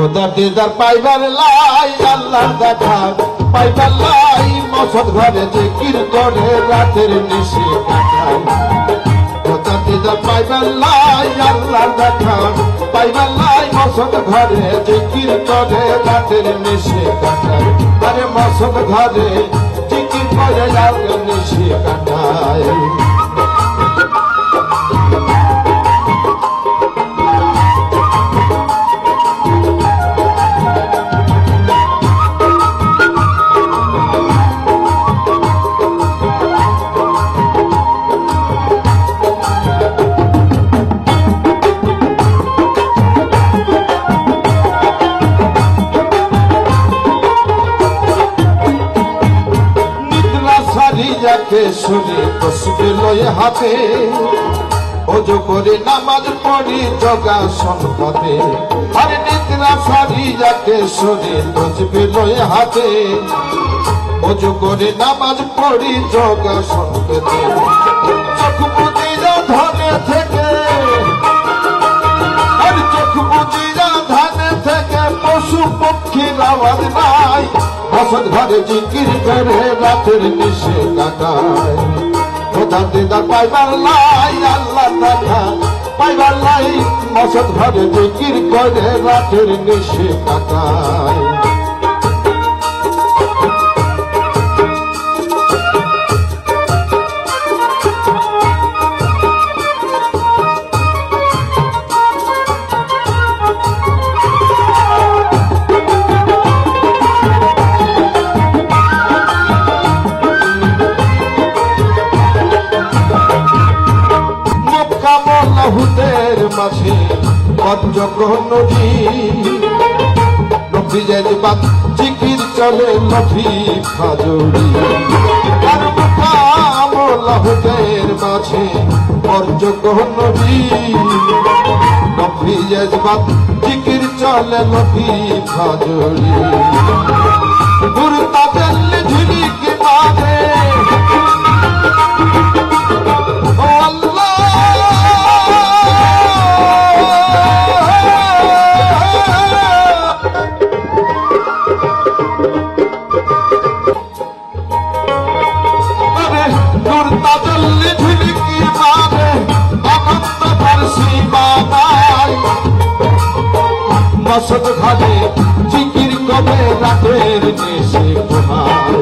খোদার দিদার পাইবার লাই, আল্লাহর দেখা পাইবার লাই, মসজিদ ঘরে জিকির করে রাতের নিশি কাটাই। খোদার দিদার পাইবার লাই, আল্লাহর দেখা পাইবার লাই, মসজিদ ঘরে জিকির করে রাতের নিশি কাটাই। আরে মসজিদ ঘরে জিকির করে রাতের নিশি কাটাই। যাকে শুনি তসবিহ লয়ে হাতে, ওযু করে নামাজ পড়ি যোগাসন পথে। আরে নিদ্রা সারি যাকে শুনি তসবিহ লয়ে হাতে, ওযু করে নামাজ পড়ি যোগাসন পথে। চোখ বুজিয়া ধানে থেকে, আর চোখ বুজিয়া ধানে থেকে পশু পক্ষীর আওয়াজ নাই, মসজিদ ঘরে জিকির করে রাতের নিশি কাটায়। খোদার দিদার পাইবার লাই, আল্লাহর দেখা পাইবার লাই, মসজিদ ঘরে জিকির করে রাতের নিশি কাটায়। লাহুতের মাঝে পঞ্চগ্রহ নদী, নদী যাইবাদ জিকির চলে নদী খাজুরি। আর মুকাম লাহুতের মাঝে পঞ্চগ্রহ নদী, নদী যাইবাদ জিকির চলে নদী খাজুরি। গুরুতা দিল্লি ঝিলিকে মারে, মসজিদ ঘরে জিকির করে রাতের নিশি ঘুমায়।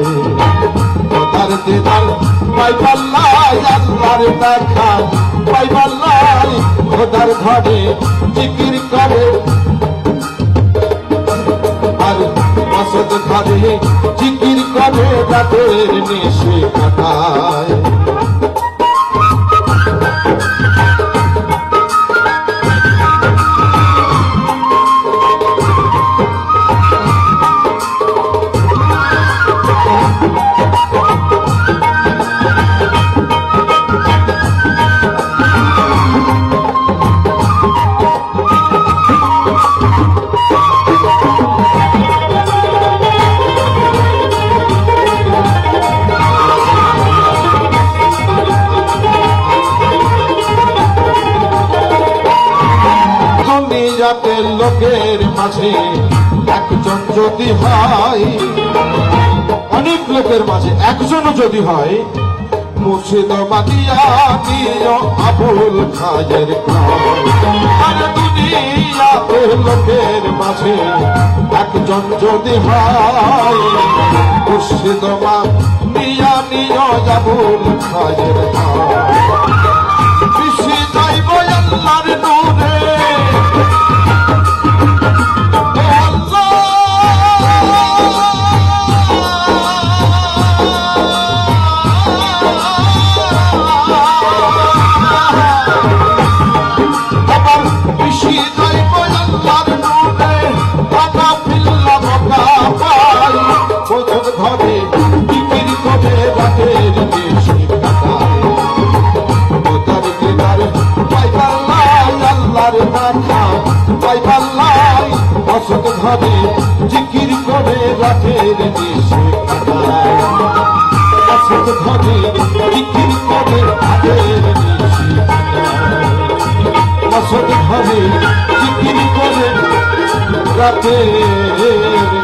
খোদার দিদার পাইবার লাই, আল্লাহর দেখা পাইবার লাই, খোদার ঘরে জিকির করে, আর মসজিদ ঘরে জিকির করে রাতের নিশি কাটায়। জাতের লোকের মাঝে একজন যদি হয়, অনেক লোকের মাঝে একজনও যদি হয়, মুর্শিদ মাদিয়ানিও আবুল খায়ের আর দুনিয়াতের লোকের মাঝে একজন যদি হয়, মুর্শিদ মাদিয়ানিও আবুল খায়ের বেশি যাইব আল্লাহর নূরে। ঘরে জিকির করে রাতের নিশি কাটায়। খোদার দিদার পাইবার লাই, আল্লাহর দেখা পাইবার লাই, মসজিদ ঘরে জিকির করে রাতের নিশি কাটায়। মসজিদ ঘরে জিকির করে রাতের নিশি কাটায়। মসজিদ ঘরে জিকির করে রাতের